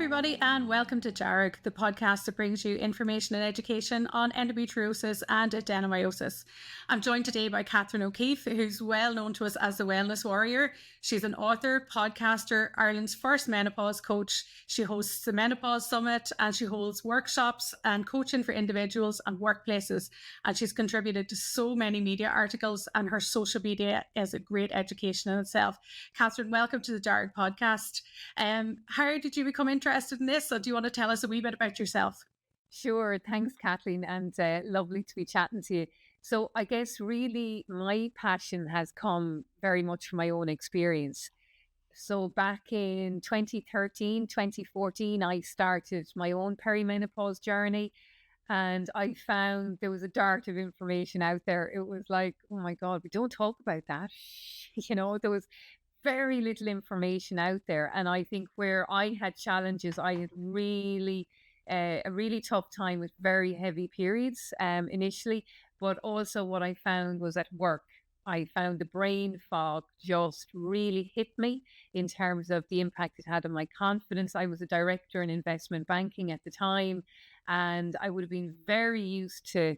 everybody, and welcome to Jarg, the podcast that brings you information and education on endometriosis and adenomyosis. I'm joined today by Catherine O'Keefe, who's well known to us as the Wellness Warrior. She's an author, podcaster, Ireland's first menopause coach. She hosts the Menopause Summit, and she holds workshops and coaching for individuals and workplaces. And she's contributed to so many media articles, and her social media is a great education in itself. Catherine, welcome to the Jarg podcast. How did you become interested in this? So do you want to tell us a wee bit about yourself? Sure. Thanks, Kathleen, and lovely to be chatting to you. So I guess really my passion has come very much from my own experience. So back in 2013, 2014, I started my own perimenopause journey, and I found there was a dearth of information out there. It was like, oh my God, we don't talk about that. There was very little information out there. And I think where I had challenges, I had a really tough time with very heavy periods initially. But also what I found was at work, I found the brain fog just really hit me in terms of the impact it had on my confidence. I was a director in investment banking at the time, and I would have been very used to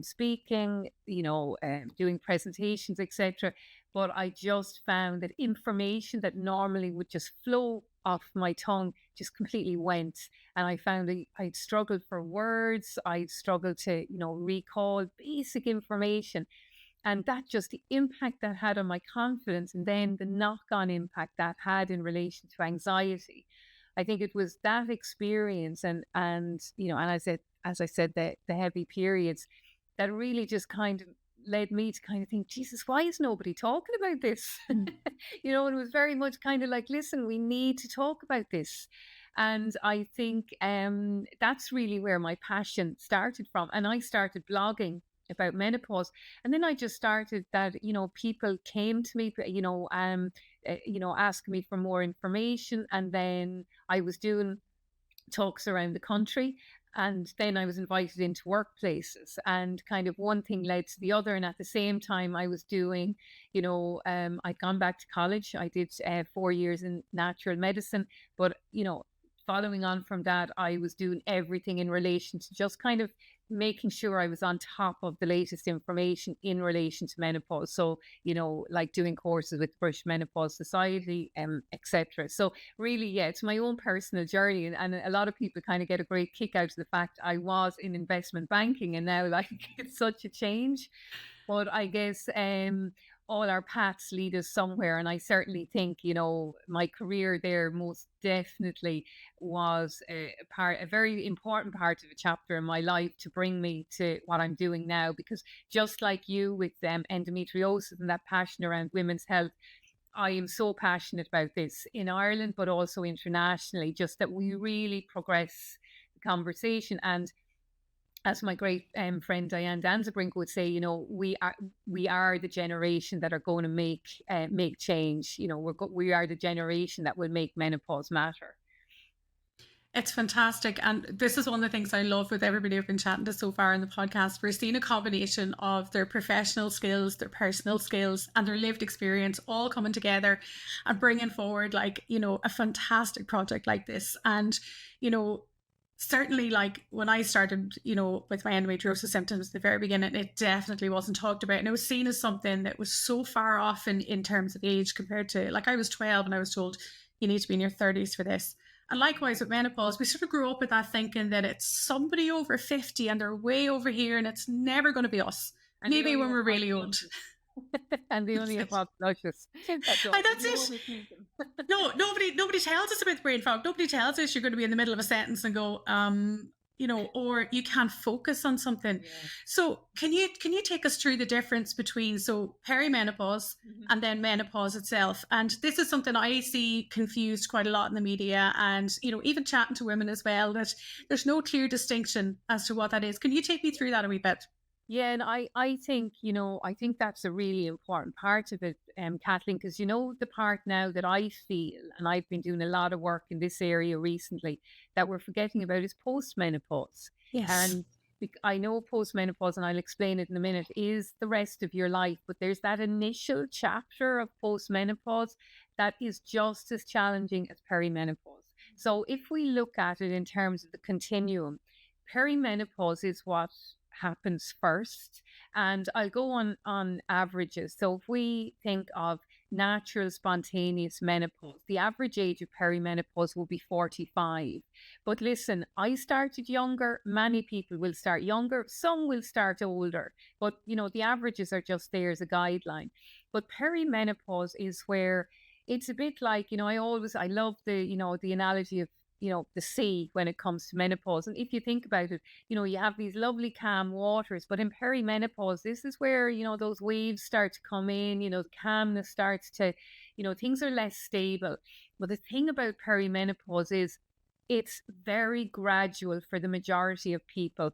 speaking, doing presentations, etc. But I just found that information that normally would just flow off my tongue just completely went. And I found I'd struggled for words. I'd struggled to, recall basic information. And that just the impact that had on my confidence, and then the knock-on impact that had in relation to anxiety. I think it was that experience and as I said, the heavy periods that really just kind of led me to kind of think, Jesus, why is nobody talking about this? And it was very much kind of like, listen, we need to talk about this. And I think that's really where my passion started from. And I started blogging about menopause. And then I just started that, people came to me, asking me for more information. And then I was doing talks around the country. And then I was invited into workplaces, and kind of one thing led to the other. And at the same time, I was doing, I'd gone back to college. I did 4 years in natural medicine. But, following on from that, I was doing everything in relation to just kind of making sure I was on top of the latest information in relation to menopause. So, like doing courses with the British Menopause Society, etc. So really, yeah, it's my own personal journey. And a lot of people kind of get a great kick out of the fact I was in investment banking, and now like it's such a change. But I guess all our paths lead us somewhere. And I certainly think, my career there most definitely was a very important part of a chapter in my life to bring me to what I'm doing now. Because just like you with endometriosis and that passion around women's health, I am so passionate about this in Ireland, but also internationally, just that we really progress the conversation. And as my great friend Diane Danzebrink would say, we are the generation that are going to make change. We are the generation that will make menopause matter. It's fantastic. And this is one of the things I love with everybody I've been chatting to so far in the podcast. We're seeing a combination of their professional skills, their personal skills, and their lived experience all coming together and bringing forward a fantastic project like this. And, certainly, like when I started, with my endometriosis symptoms at the very beginning, it definitely wasn't talked about. And it was seen as something that was so far off in terms of age compared to, like, I was 12 and I was told you need to be in your 30s for this. And likewise with menopause, we sort of grew up with that thinking that it's somebody over 50 and they're way over here and it's never going to be us. And maybe when we're really old. And they only have hot flushes. That's it. No, nobody tells us about the brain fog. Nobody tells us you're going to be in the middle of a sentence and go, or you can't focus on something. Yeah. So can you take us through the difference between perimenopause and then menopause itself? And this is something I see confused quite a lot in the media, and even chatting to women as well, that there's no clear distinction as to what that is. Can you take me through that a wee bit? Yeah, and I think, I think that's a really important part of it, Kathleen, because, the part now that I feel, and I've been doing a lot of work in this area recently, that we're forgetting about is postmenopause. Yes. And I know postmenopause, and I'll explain it in a minute, is the rest of your life. But there's that initial chapter of postmenopause that is just as challenging as perimenopause. So if we look at it in terms of the continuum, perimenopause is what happens first. And I'll go on averages. So if we think of natural spontaneous menopause, the average age of perimenopause will be 45. But listen, I started younger. Many people will start younger. Some will start older. But, the averages are just there as a guideline. But perimenopause is where it's a bit like, I love the analogy of, the sea when it comes to menopause. And if you think about it, you have these lovely calm waters, but in perimenopause, this is where, those waves start to come in, calmness starts to, things are less stable. But the thing about perimenopause is it's very gradual for the majority of people.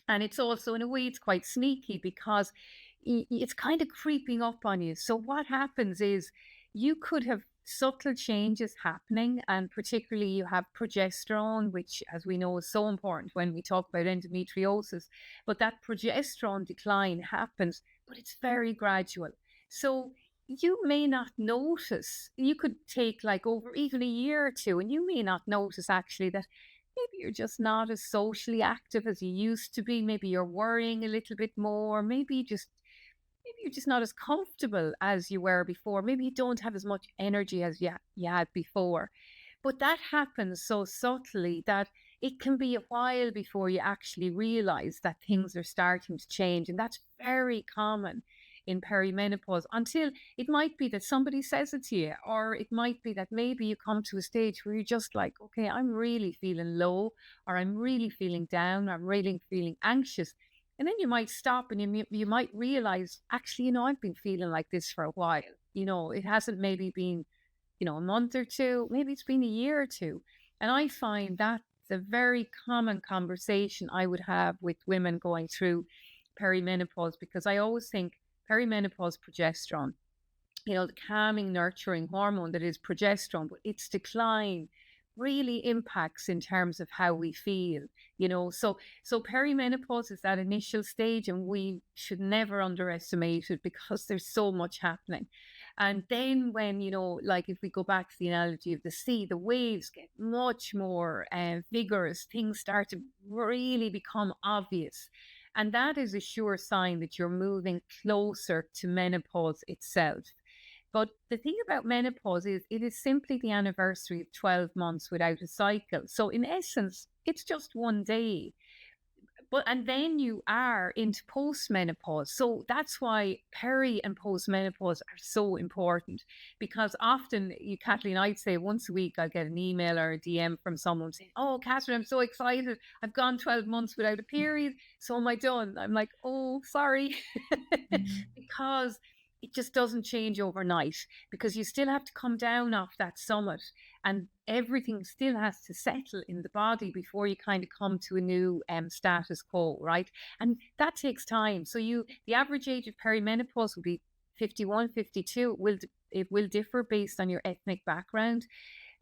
And it's also, in a way, it's quite sneaky because it's kind of creeping up on you. So what happens is you could have subtle changes happening, and particularly you have progesterone, which, as we know, is so important when we talk about endometriosis. But that progesterone decline happens, but it's very gradual. So you may not notice, you could take like over even a year or two, and you may not notice actually that maybe you're just not as socially active as you used to be. Maybe you're worrying a little bit more. Maybe you're just not as comfortable as you were before. Maybe you don't have as much energy as you had before. But that happens so subtly that it can be a while before you actually realize that things are starting to change. And that's very common in perimenopause, until it might be that somebody says it to you, or it might be that maybe you come to a stage where you're just like, okay, I'm really feeling low, or I'm really feeling down, or I'm really feeling anxious. And then you might stop and you might realize, actually, I've been feeling like this for a while. It hasn't maybe been, a month or two, maybe it's been a year or two. And I find that's a very common conversation I would have with women going through perimenopause, because I always think perimenopause progesterone, the calming, nurturing hormone that is progesterone, but its decline really impacts in terms of how we feel, so perimenopause is that initial stage, and we should never underestimate it because there's so much happening. And then when, like if we go back to the analogy of the sea, the waves get much more vigorous, things start to really become obvious. And that is a sure sign that you're moving closer to menopause itself. But the thing about menopause is it is simply the anniversary of 12 months without a cycle. So in essence, it's just one day. And then you are into postmenopause. So that's why peri and postmenopause are so important, because often Kathleen, I'd say once a week I'll get an email or a DM from someone saying, "Oh, Catherine, I'm so excited. I've gone 12 months without a period. So am I done?" I'm like, "Oh, sorry." Mm. Because it just doesn't change overnight, because you still have to come down off that summit, and everything still has to settle in the body before you kind of come to a new status quo, right? And that takes time. So the average age of perimenopause will be 51, 52. It will differ based on your ethnic background.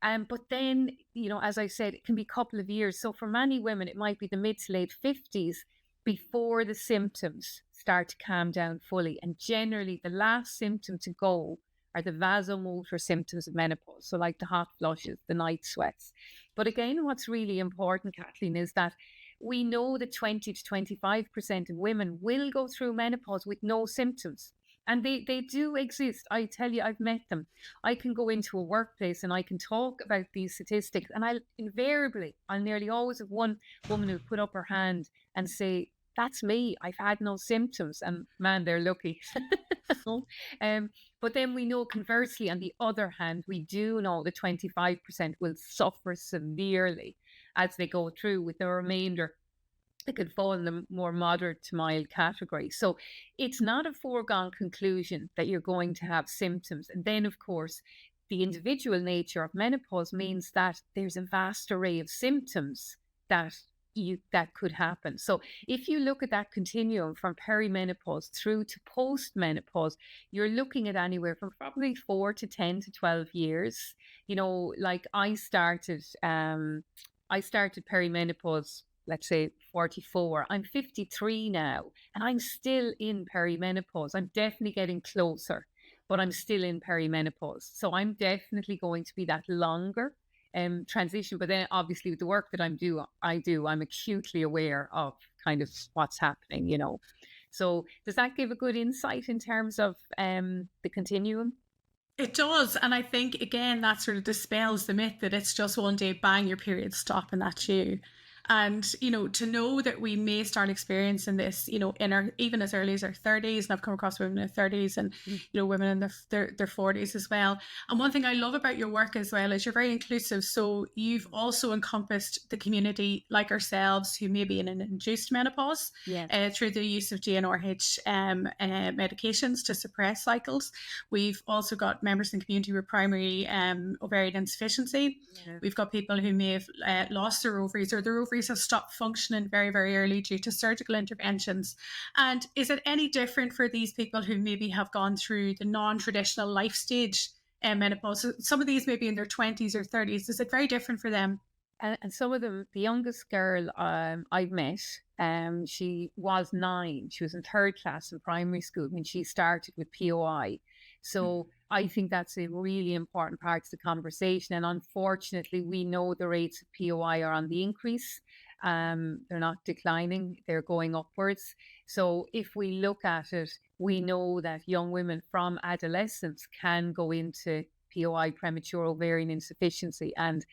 But then, as I said, it can be a couple of years. So for many women, it might be the mid to late 50s before the symptoms start to calm down fully. And generally, the last symptom to go are the vasomotor symptoms of menopause. So, like the hot flushes, the night sweats. But again, what's really important, Kathleen, is that we know that 20 to 25% of women will go through menopause with no symptoms. And they do exist. I tell you, I've met them. I can go into a workplace and I can talk about these statistics, and I'll nearly always have one woman who put up her hand and say, "That's me. I've had no symptoms." And man, they're lucky. But then we know conversely, on the other hand, we do know the 25% will suffer severely as they go through, with the remainder it could fall in the more moderate to mild category. So it's not a foregone conclusion that you're going to have symptoms. And then, of course, the individual nature of menopause means that there's a vast array of symptoms that could happen. So if you look at that continuum from perimenopause through to postmenopause, you're looking at anywhere from probably 4 to 10 to 12 years. Like I started perimenopause, let's say 44. I'm 53 now, and I'm still in perimenopause. I'm definitely getting closer, but I'm still in perimenopause. So I'm definitely going to be that longer. transition. But then obviously with the work that I'm acutely aware of kind of what's happening, you know. So does that give a good insight in terms of the continuum? It does. And I think, again, that sort of dispels the myth that it's just one day, bang, your period stop, and that's you. And, to know that we may start experiencing this, in our, even as early as our 30s, and I've come across women in their 30s and, Mm. women in their 40s as well. And one thing I love about your work as well is you're very inclusive. So you've also encompassed the community like ourselves who may be in an induced menopause Yes. through the use of GnRH medications to suppress cycles. We've also got members in the community with primary ovarian insufficiency. Yeah. We've got people who may have lost their ovaries, or their ovaries have stopped functioning very, very early due to surgical interventions. And is it any different for these people who maybe have gone through the non-traditional life stage menopause? So some of these may be in their 20s or 30s. Is it very different for them? And some of them, the youngest girl I've met, she was 9. She was in 3rd class in primary school when she started with POI. So I think that's a really important part of the conversation. And unfortunately, we know the rates of POI are on the increase. They're not declining, they're going upwards. So if we look at it, we know that young women from adolescence can go into POI, premature ovarian insufficiency. And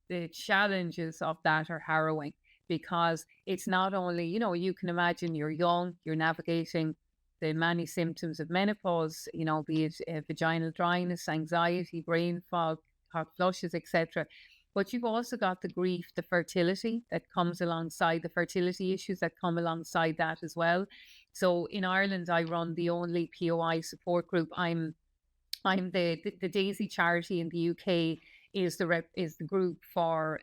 the challenges of that are harrowing, because it's not only, you can imagine you're young, you're navigating the many symptoms of menopause, be it vaginal dryness, anxiety, brain fog, hot flushes, etc. But you've also got the grief, the fertility that comes alongside, the fertility issues that come alongside that as well. So in Ireland, I run the only POI support group. I'm the Daisy charity in the UK is the group for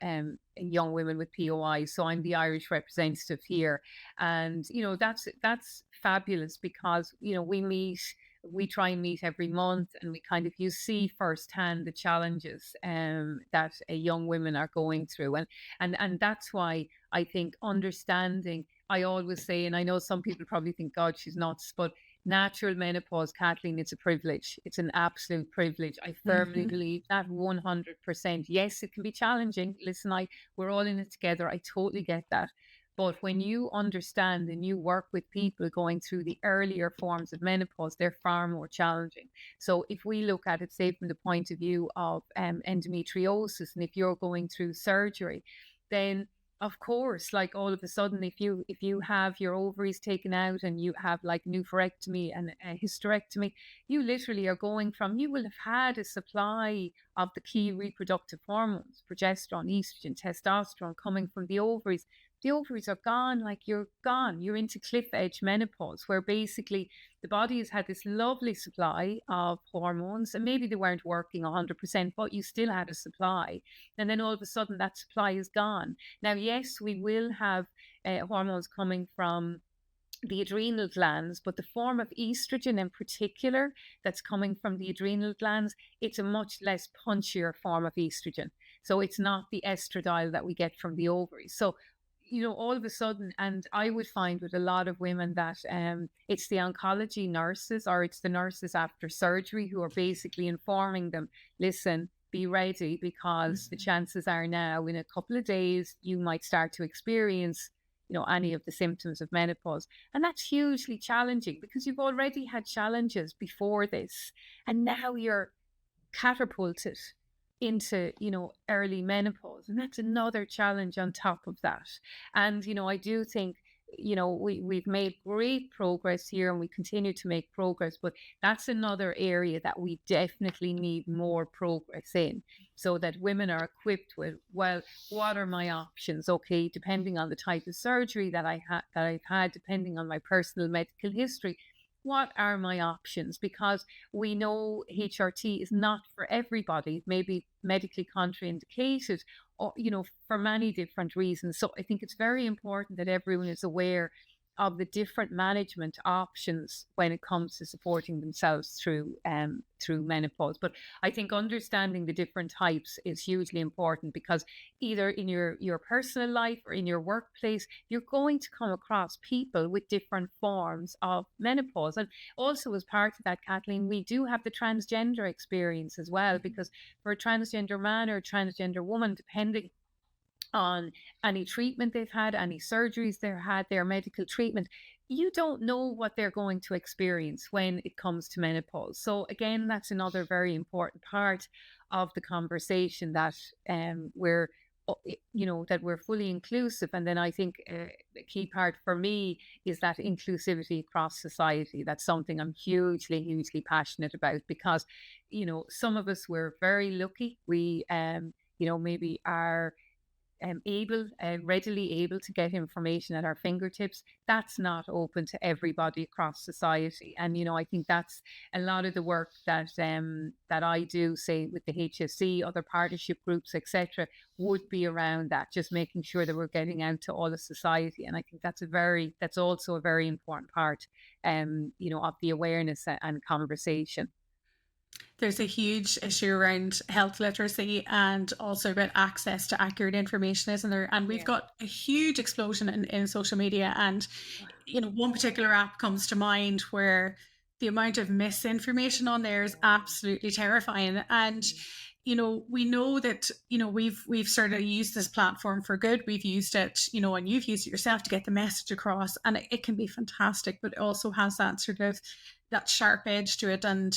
young women with POI. So I'm the Irish representative here, and that's fabulous, because we try and meet every month, and we kind of you see firsthand the challenges that young women are going through, and that's why I think understanding. I always say, and I know some people probably think, God, she's nuts, but natural menopause, Kathleen, it's a privilege. It's an absolute privilege. I firmly believe that 100%. Yes, it can be challenging. Listen, we're all in it together. I totally get that. But when you understand and you work with people going through the earlier forms of menopause, they're far more challenging. So if we look at it, say, from the point of view of endometriosis, and if you're going through surgery, then of course, like all of a sudden, if you have your ovaries taken out and you have like oophorectomy and a hysterectomy, you literally are going from, you will have had a supply of the key reproductive hormones, progesterone, estrogen, testosterone, coming from the ovaries. The ovaries are gone, like you're gone. You're into cliff edge menopause, where basically the body has had this lovely supply of hormones, and maybe they weren't working 100%, but you still had a supply. And then all of a sudden that supply is gone. Now, yes, we will have hormones coming from the adrenal glands, but the form of estrogen in particular that's coming from the adrenal glands, it's a much less punchier form of estrogen. So it's not the estradiol that we get from the ovaries. So all of a sudden, and I would find with a lot of women that it's the oncology nurses, or it's the nurses after surgery, who are basically informing them, listen, be ready, because the chances are now in a couple of days you might start to experience any of the symptoms of menopause. And that's hugely challenging, because you've already had challenges before this, and now you're catapulted into early menopause, and that's another challenge on top of that. And I do think we've made great progress here, and we continue to make progress, but that's another area that we definitely need more progress in, so that women are equipped with, well, what are my options, okay, depending on the type of surgery that I've had, depending on my personal medical history, what are my options? Because we know HRT is not for everybody, maybe medically contraindicated, or for many different reasons. So I think it's very important that everyone is aware of the different management options when it comes to supporting themselves through menopause. But I think understanding the different types is hugely important, because either in your personal life or in your workplace, you're going to come across people with different forms of menopause. And also, as part of that, Kathleen, we do have the transgender experience as well, because for a transgender man or a transgender woman, depending on any treatment they've had, any surgeries they've had, their medical treatment, you don't know what they're going to experience when it comes to menopause. So again, that's another very important part of the conversation, that we're that we're fully inclusive. And then I think the key part for me is that inclusivity across society. That's something I'm hugely passionate about, because some of us were very lucky. We maybe are readily able to get information at our fingertips. That's not open to everybody across society. And I think that's a lot of the work that I do, say with the HSC, other partnership groups, etc., would be around that, just making sure that we're getting out to all of society. And I think that's also a very important part, of the awareness and conversation. There's a huge issue around health literacy and also about access to accurate information, isn't there? And we've Yeah. got a huge explosion in social media. And, one particular app comes to mind where the amount of misinformation on there is absolutely terrifying. And, we know that, we've sort of used this platform for good. We've used it, and you've used it yourself to get the message across. And it can be fantastic, but it also has that sort of that sharp edge to it. And,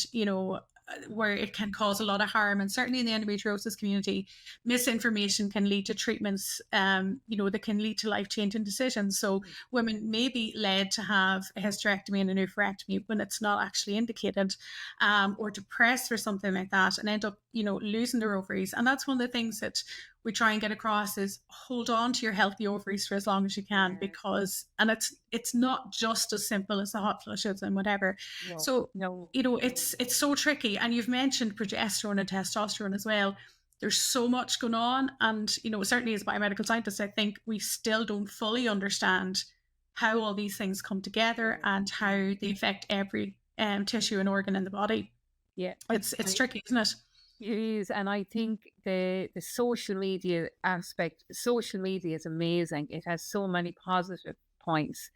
where it can cause a lot of harm. And certainly in the endometriosis community, misinformation can lead to treatments, that can lead to life-changing decisions. So women may be led to have a hysterectomy and a oophorectomy when it's not actually indicated, or to press for something like that and end up, losing their ovaries. And that's one of the things that we try and get across is hold on to your healthy ovaries for as long as you can, because and it's not just as simple as the hot flushes and whatever. No, So no. it's so tricky. And you've mentioned progesterone and testosterone as well. There's so much going on. And, certainly as biomedical scientists, I think we still don't fully understand how all these things come together and how they affect every tissue and organ in the body. Yeah. It's tricky, isn't it? It is, and I think the social media aspect, social media is amazing. It has so many positive points,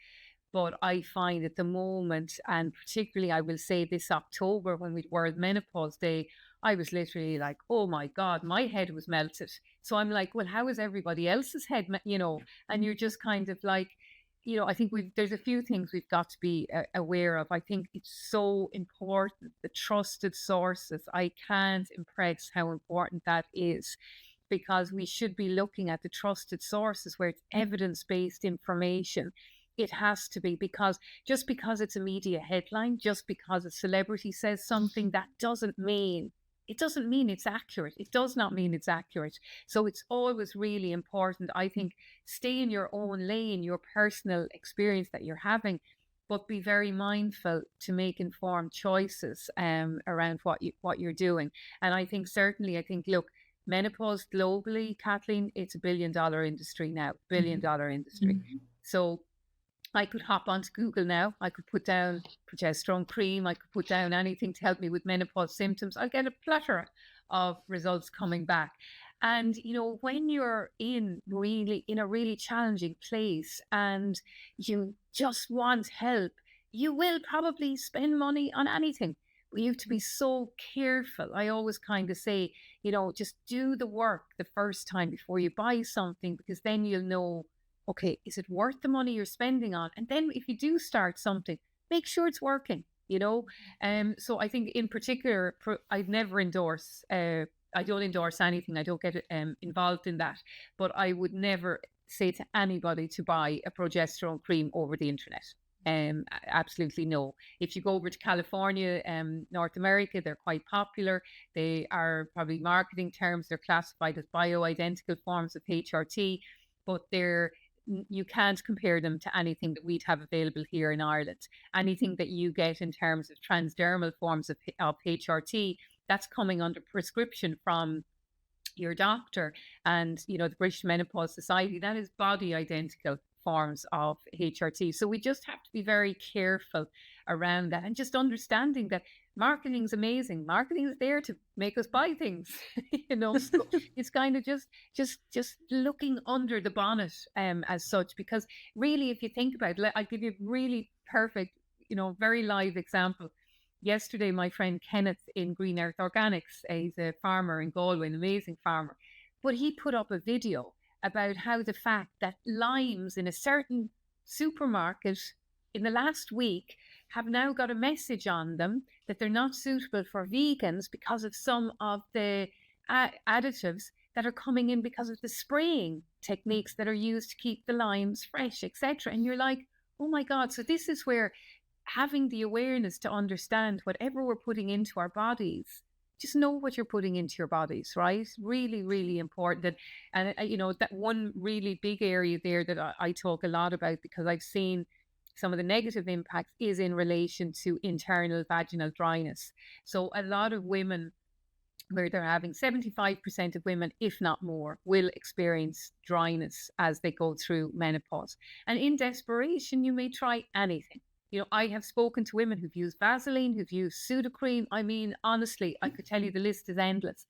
but I find at the moment, and particularly I will say this October when we were at Menopause Day, I was literally like, oh my God, my head was melted. So I'm like, well, how is everybody else's head, And you're just kind of like, I think there's a few things we've got to be aware of. I think it's so important, the trusted sources. I can't impress how important that is, because we should be looking at the trusted sources where it's evidence-based information. It has to be, because just because it's a media headline, just because a celebrity says something, that doesn't mean it's accurate. It does not mean it's accurate. So it's always really important, I think, stay in your own lane, your personal experience that you're having, but be very mindful to make informed choices around what you're doing. And I think look, menopause globally, Kathleen, it's a $1 billion industry now, $1 billion industry. Mm-hmm. So I could hop onto Google now. I could put down progesterone cream. I could put down anything to help me with menopause symptoms. I'll get a plethora of results coming back. And, when you're in a really challenging place and you just want help, you will probably spend money on anything. But you have to be so careful. I always kind of say, just do the work the first time before you buy something, because then you'll know, okay, is it worth the money you're spending on? And then if you do start something, make sure it's working, So I think in particular, I'd never endorse, I don't endorse anything. I don't get involved in that. But I would never say to anybody to buy a progesterone cream over the internet. Absolutely no. If you go over to California, North America, they're quite popular. They are, probably marketing terms, they're classified as bioidentical forms of HRT, but you can't compare them to anything that we'd have available here in Ireland. Anything that you get in terms of transdermal forms of HRT, that's coming under prescription from your doctor. And, the British Menopause Society, that is body identical forms of HRT. So we just have to be very careful around that, and just understanding that marketing is amazing. Marketing is there to make us buy things, So it's kind of just looking under the bonnet, as such. Because really, if you think about it, I'll give you a really perfect, very live example. Yesterday, my friend Kenneth in Green Earth Organics, he's a farmer in Galway, an amazing farmer, but he put up a video about how the fact that limes in a certain supermarket in the last week have now got a message on them that they're not suitable for vegans because of some of the additives that are coming in because of the spraying techniques that are used to keep the limes fresh, etc. And you're like, oh my God. So this is where having the awareness to understand whatever we're putting into our bodies, just know what you're putting into your bodies, right? Really, really important. And that one really big area there that I talk a lot about, because I've seen some of the negative impacts, is in relation to internal vaginal dryness. So a lot of women, where they're having 75% of women, if not more, will experience dryness as they go through menopause. And in desperation, you may try anything. I have spoken to women who've used Vaseline, who've used Sudocrem. I mean, honestly, I could tell you the list is endless.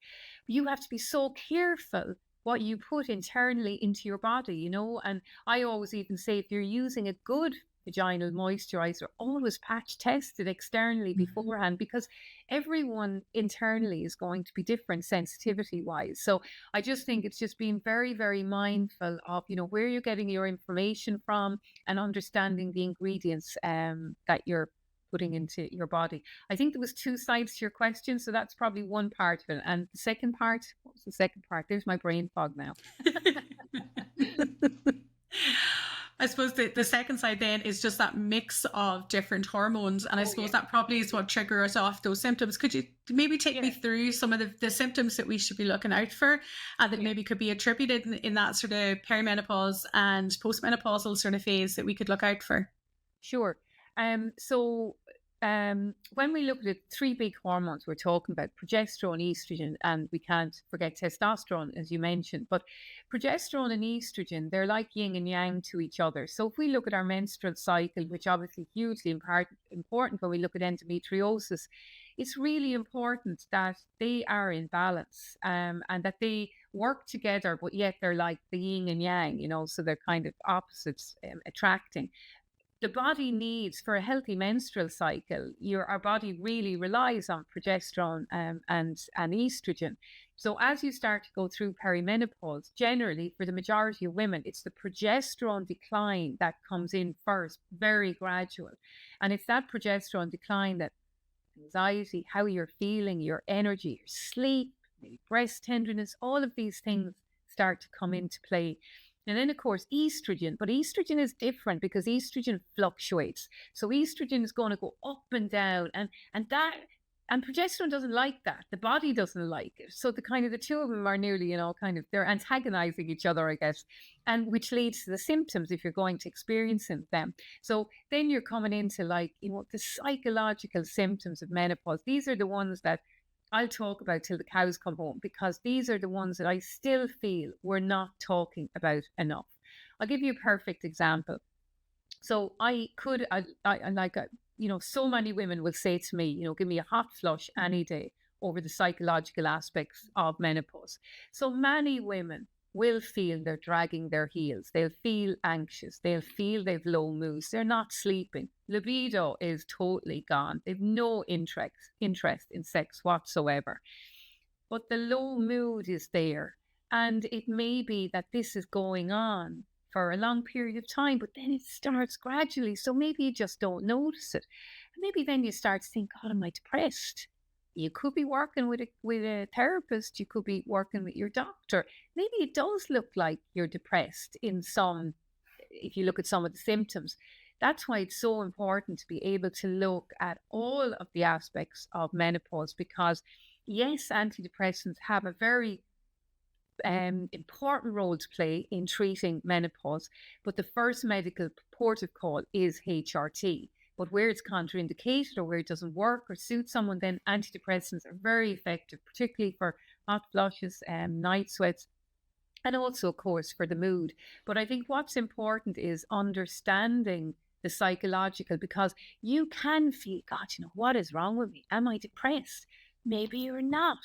You have to be so careful what you put internally into your body, and I always even say, if you're using a good vaginal moisturizer, always patch test it externally beforehand, because everyone internally is going to be different sensitivity wise. So I just think it's just being very, very mindful of, where you're getting your information from, and understanding the ingredients that you're putting into your body. I think there was two sides to your question, so that's probably one part of it. And the second part, what was the second part? There's my brain fog now. I suppose the second side then is just that mix of different hormones. And I suppose that probably is what triggers off those symptoms. Could you maybe take me through some of the symptoms that we should be looking out for, and that maybe could be attributed in that sort of perimenopause and postmenopausal sort of phase that we could look out for? Sure. When we look at the three big hormones, we're talking about progesterone, estrogen, and we can't forget testosterone, as you mentioned. But progesterone and estrogen, they're like yin and yang to each other. So if we look at our menstrual cycle, which obviously hugely important when we look at endometriosis, it's really important that they are in balance, and that they work together, but yet they're like the yin and yang, so they're kind of opposites, attracting. The body needs, for a healthy menstrual cycle, our body really relies on progesterone and estrogen. So as you start to go through perimenopause, generally for the majority of women, it's the progesterone decline that comes in first, very gradual. And it's that progesterone decline that anxiety, how you're feeling, your energy, your sleep, maybe breast tenderness, all of these things start to come into play. And then, of course, estrogen. But estrogen is different because estrogen fluctuates. So estrogen is going to go up and down. And progesterone doesn't like that. The body doesn't like it. So the two of them are nearly, they're antagonizing each other, I guess. And which leads to the symptoms if you're going to experience them. So then you're coming into the psychological symptoms of menopause. These are the ones that I'll talk about till the cows come home, because these are the ones that I still feel we're not talking about enough. I'll give you a perfect example. So so many women will say to me, give me a hot flush any day over the psychological aspects of menopause. So many women will feel they're dragging their heels. They'll feel anxious. They'll feel they've low moods. They're not sleeping. Libido is totally gone. They've no interest in sex whatsoever. But the low mood is there. And it may be that this is going on for a long period of time, but then it starts gradually. So maybe you just don't notice it. And maybe then you start to think, God, am I depressed? You could be working with a therapist. You could be working with your doctor. Maybe it does look like you're depressed if you look at some of the symptoms. That's why it's so important to be able to look at all of the aspects of menopause, because yes, antidepressants have a very important role to play in treating menopause, but the first medical port of call is HRT. But where it's contraindicated or where it doesn't work or suit someone, then antidepressants are very effective, particularly for hot flushes, night sweats. and also, of course, for the mood. But I think what's important is understanding the psychological, because you can feel, God, what is wrong with me? Am I depressed? Maybe you're not.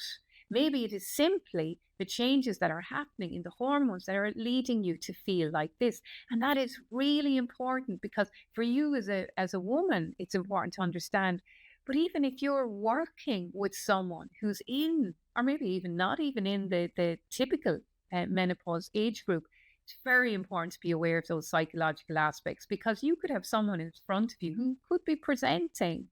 Maybe it is simply the changes that are happening in the hormones that are leading you to feel like this. And that is really important, because for you as a woman, it's important to understand. But even if you're working with someone who's in, or maybe even not even in the typical menopause age group, it's very important to be aware of those psychological aspects, because you could have someone in front of you who could be presenting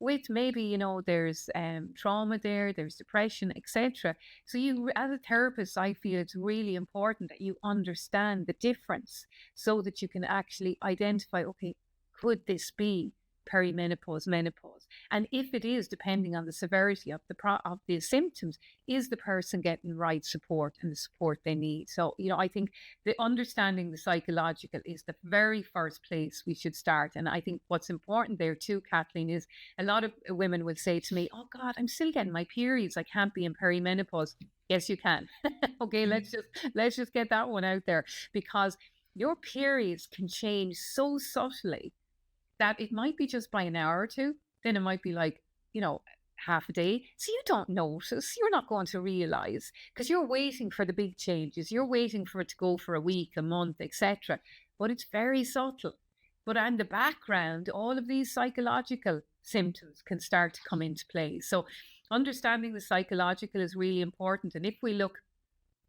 with maybe, there's trauma there, there's depression, etc. So you, as a therapist, I feel it's really important that you understand the difference, so that you can actually identify, okay, could this be perimenopause, menopause? And if it is, depending on the severity of the symptoms, is the person getting the right support and the support they need? So, I think the understanding the psychological is the very first place we should start. And I think what's important there too, Kathleen, is a lot of women will say to me, oh God, I'm still getting my periods, I can't be in perimenopause. Yes, you can. Okay, let's just get that one out there, because your periods can change so subtly that it might be just by an hour or two, then it might be like, half a day. So you don't notice, you're not going to realize, because you're waiting for the big changes. You're waiting for it to go for a week, a month, etc. But it's very subtle. But in the background, all of these psychological symptoms can start to come into play. So understanding the psychological is really important. And if we look,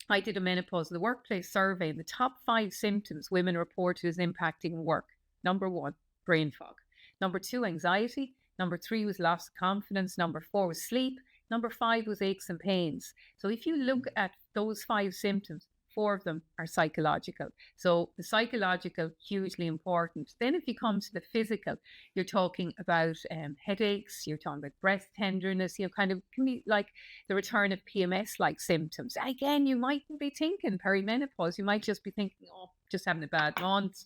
I did a menopause in the workplace survey, and the top 5 symptoms women reported as impacting work. Number 1, brain fog. Number 2, anxiety. Number 3 was loss of confidence. Number 4 was sleep. Number 5 was aches and pains. So if you look at those 5 symptoms, 4 of them are psychological. So the psychological, hugely important. Then if you come to the physical, you're talking about headaches, you're talking about breast tenderness, kind of can be like the return of PMS-like symptoms. Again, you mightn't be thinking perimenopause. You might just be thinking, oh, just having a bad month,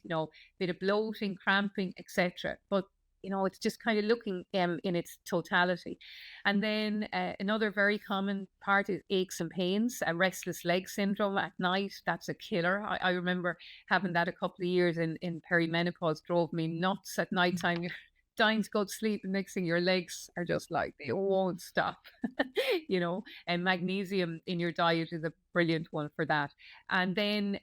bit of bloating, cramping, etc. But it's just kind of looking in its totality. And then another very common part is aches and pains, a restless leg syndrome at night. That's a killer. I remember having that a couple of years in perimenopause, drove me nuts at night time. You're dying to go to sleep, and next thing your legs are just like, they won't stop. And magnesium in your diet is a brilliant one for that. And then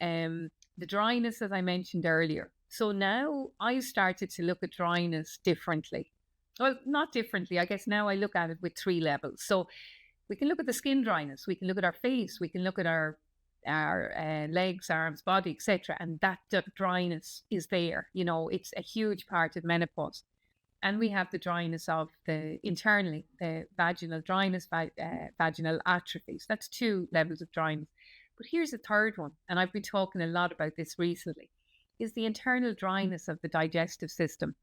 the dryness, as I mentioned earlier. So now I started to look at dryness differently. Well, not differently. I guess now I look at it with 3 levels. So we can look at the skin dryness, we can look at our face, we can look at our legs, arms, body, etc. And that dryness is there. It's a huge part of menopause. And we have the dryness of the internally, the vaginal dryness, vaginal atrophy. So that's 2 levels of dryness. But here's a third one, and I've been talking a lot about this recently, is the internal dryness of the digestive system.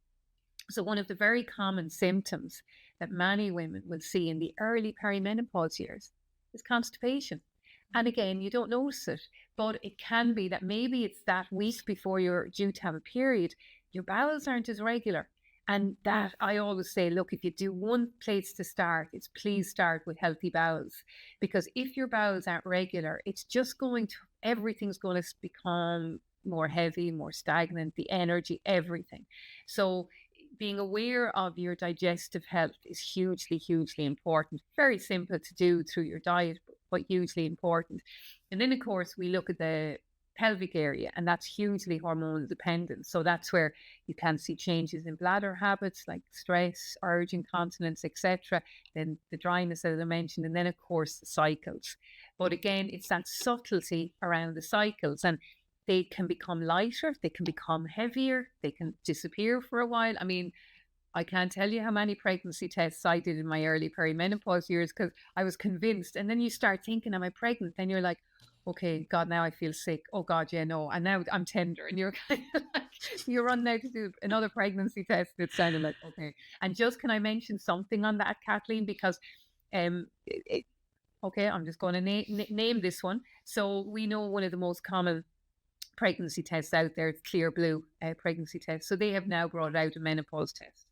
So one of the very common symptoms that many women will see in the early perimenopause years is constipation. And again, you don't notice it, but it can be that maybe it's that week before you're due to have a period, your bowels aren't as regular. And that, I always say, look, if you do one place to start, it's please start with healthy bowels. Because if your bowels aren't regular, it's just everything's going to become more heavy, more stagnant, the energy, everything. So being aware of your digestive health is hugely, hugely important. Very simple to do through your diet, but hugely important. And then, of course, we look at the pelvic area, and that's hugely hormonal dependent. So that's where you can see changes in bladder habits like stress, urge incontinence, etc. Then the dryness, as I mentioned, and then, of course, the cycles. But again, it's that subtlety around the cycles. And they can become lighter, they can become heavier, they can disappear for a while. I mean, I can't tell you how many pregnancy tests I did in my early perimenopause years, because I was convinced. And then you start thinking, am I pregnant? Then you're like, okay, God, now I feel sick. Oh God, yeah, no. And now I'm tender. And you're kind of like, you're running out to do another pregnancy test. It sounded like, okay. And just, can I mention something on that, Kathleen? Because okay, I'm just going to name this one. So we know one of the most common pregnancy tests out there, it's Clear Blue pregnancy test. So they have now brought out a menopause test.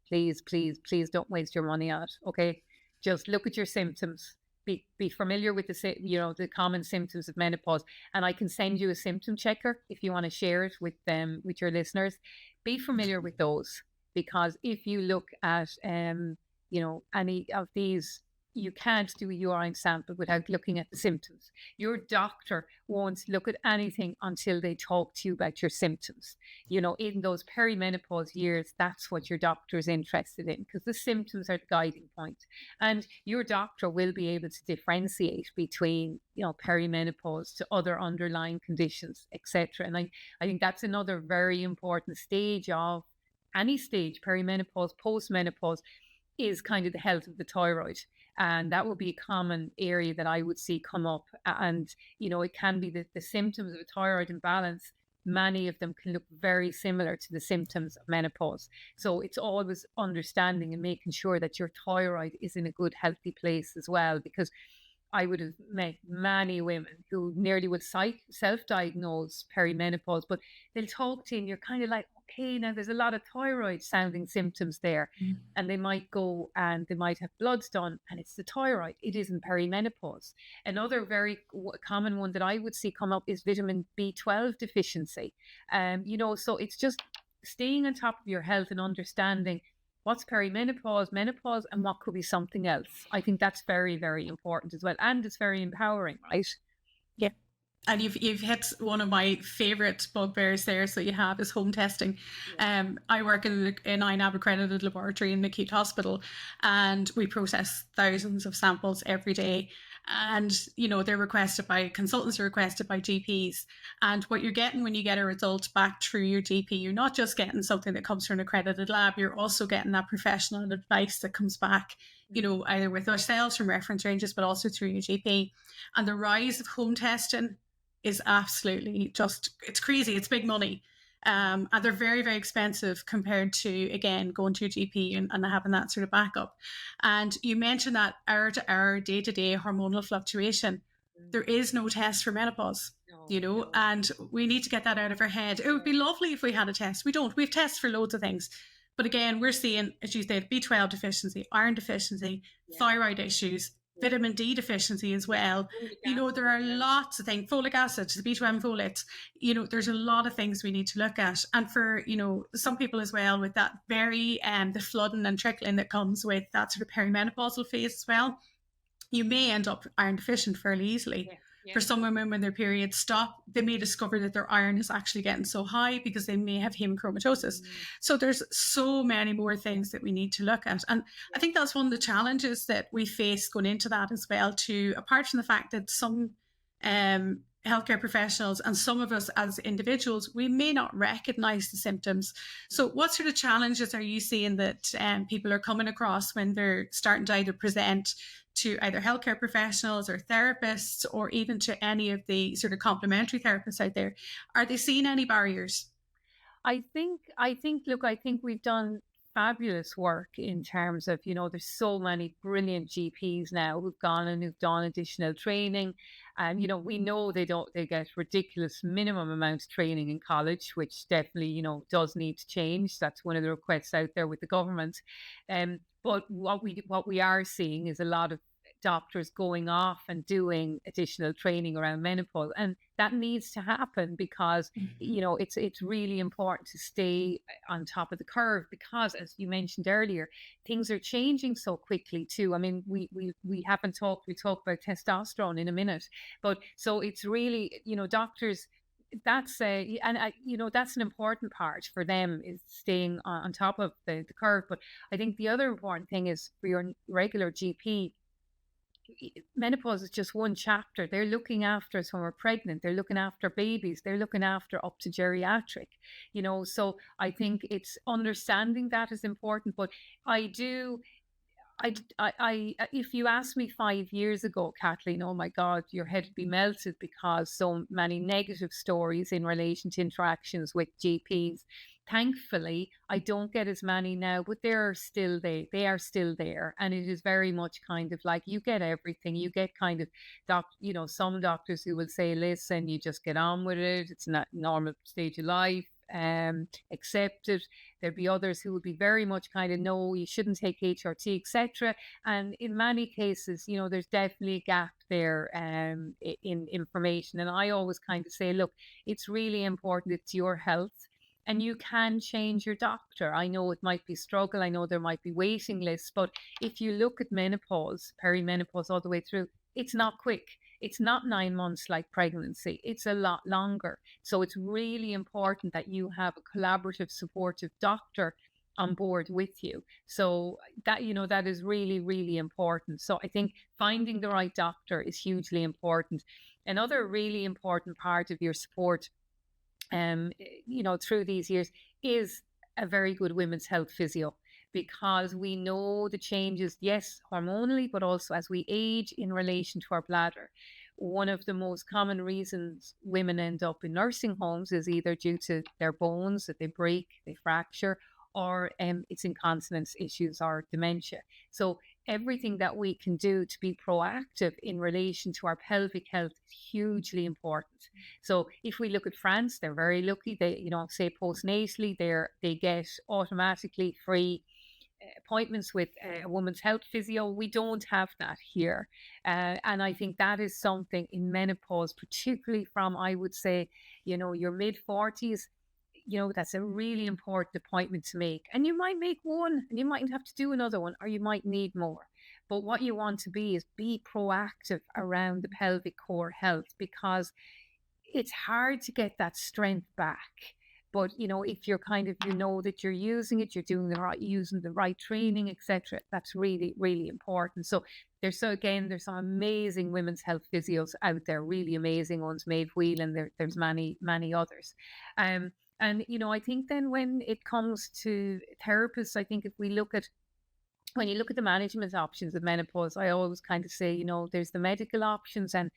Please, please, please don't waste your money on it. Okay, just look at your symptoms. be familiar with the common symptoms of menopause, and I can send you a symptom checker if you want to share it with them, with your listeners. Be familiar with those, because if you look at any of these, you can't do a urine sample without looking at the symptoms. Your doctor won't look at anything until they talk to you about your symptoms. In those perimenopause years, that's what your doctor is interested in, because the symptoms are the guiding point. And your doctor will be able to differentiate between, perimenopause to other underlying conditions, etc. And I think that's another very important stage of any stage, perimenopause, postmenopause, is kind of the health of the thyroid. And that would be a common area that I would see come up. And, it can be the symptoms of a thyroid imbalance. Many of them can look very similar to the symptoms of menopause. So it's always understanding and making sure that your thyroid is in a good, healthy place as well. Because I would have met many women who nearly would self-diagnose perimenopause, but they'll talk to you and you're kind of like, okay, now there's a lot of thyroid sounding symptoms there. Mm. And they might go and they might have bloods done and it's the thyroid. It isn't perimenopause. Another very common one that I would see come up is vitamin B12 deficiency. So it's just staying on top of your health and understanding what's perimenopause, menopause, and what could be something else. I think that's very, very important as well. And it's very empowering, right? Yeah. And you've hit one of my favorite bugbears there. So you have is home testing. I work in an INAB accredited laboratory in McKeith Hospital, and we process thousands of samples every day. And they're requested by consultants, are requested by GPs. And what you're getting when you get a result back through your GP, you're not just getting something that comes from an accredited lab. You're also getting that professional advice that comes back, either with ourselves from reference ranges, but also through your GP. And the rise of home testing is absolutely it's crazy. It's big money. And they're very, very expensive compared to, again, going to your GP and having that sort of backup. And you mentioned that hour to hour, day to day hormonal fluctuation. There is no test for menopause, and we need to get that out of our head. It would be lovely if we had a test. We don't. We have tests for loads of things. But again, we're seeing, as you said, B12 deficiency, iron deficiency, thyroid issues, vitamin D deficiency as well. There are lots of things, folic acid, the B12 folates, there's a lot of things we need to look at. And for, some people as well, with that very, the flooding and trickling that comes with that sort of perimenopausal phase as well, you may end up iron deficient fairly easily. For some women, when their periods stop, they may discover that their iron is actually getting so high because they may have hemochromatosis. So there's so many more things that we need to look at. And I think that's one of the challenges that we face going into that as well, too, apart from the fact that some healthcare professionals and some of us as individuals, we may not recognize the symptoms. So what sort of challenges are you seeing that people are coming across when they're starting to either present to either healthcare professionals or therapists, or even to any of the sort of complementary therapists out there? Are they seeing any barriers? I think we've done fabulous work in terms of, there's so many brilliant GPs now who've gone and who've done additional training. And, we know they get ridiculous minimum amount of training in college, which definitely, does need to change. That's one of the requests out there with the government. But what we are seeing is a lot of doctors going off and doing additional training around menopause, and that needs to happen because it's really important to stay on top of the curve, because as you mentioned earlier, things are changing so quickly too. I mean, we haven't talked, we talk about testosterone in a minute, but so it's really, doctors, that's that's an important part for them, is staying on top of the curve. But I think the other important thing is for your regular GP, menopause is just one chapter. They're looking after us when we're pregnant. They're looking after babies. They're looking after up to geriatric, so I think it's understanding that is important. But if you asked me 5 years ago, Kathleen, oh my God, your head would be melted, because so many negative stories in relation to interactions with GPs. Thankfully, I don't get as many now, but they're still there. They are still there, and it is very much kind of like you get everything. You get kind of some doctors who will say, "Listen, you just get on with it. It's not normal stage of life. accept it. There'd be others who would be very much kind of, no, you shouldn't take HRT, etc. And in many cases, there's definitely a gap there in information. And I always kind of say, look, it's really important. It's your health. And you can change your doctor. I know it might be a struggle. I know there might be waiting lists, but if you look at menopause, perimenopause, all the way through, it's not quick. It's not 9 months like pregnancy. It's a lot longer. So it's really important that you have a collaborative, supportive doctor on board with you. So that is really, really important. So I think finding the right doctor is hugely important. Another really important part of your support through these years is a very good women's health physio, because we know the changes, yes, hormonally, but also as we age in relation to our bladder. One of the most common reasons women end up in nursing homes is either due to their bones that they break, they fracture, or it's incontinence issues or dementia. So everything that we can do to be proactive in relation to our pelvic health is hugely important. So if we look at France, they're very lucky. They, say postnatally, they get automatically free appointments with a woman's health physio. We don't have that here. And I think that is something in menopause, particularly from, I would say, your mid 40s, that's a really important appointment to make. And you might make one and you mightn't have to do another one, or you might need more. But what you want to be proactive around the pelvic core health, because it's hard to get that strength back. But if you're that you're using it, you're using the right training, etc. That's really, really important. So there's some amazing women's health physios out there, really amazing ones, Maeve Whelan, there's many, many others. And I think then when it comes to therapists, I think when you look at the management options of menopause, I always kind of say, there's the medical options, and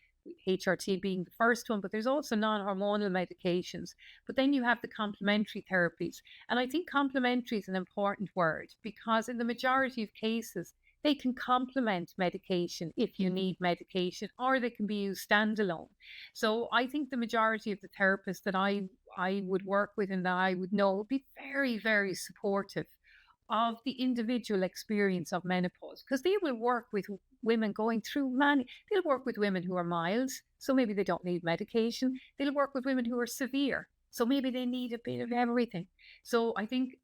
HRT being the first one, but there's also non-hormonal medications. But then you have the complementary therapies. And I think complementary is an important word, because in the majority of cases, they can complement medication if you need medication, or they can be used standalone. So I think the majority of the therapists that I would work with and that I would know would be very, very supportive of the individual experience of menopause, because they will work with women going through they'll work with women who are mild, so maybe they don't need medication. They'll work with women who are severe, so maybe they need a bit of everything. So I think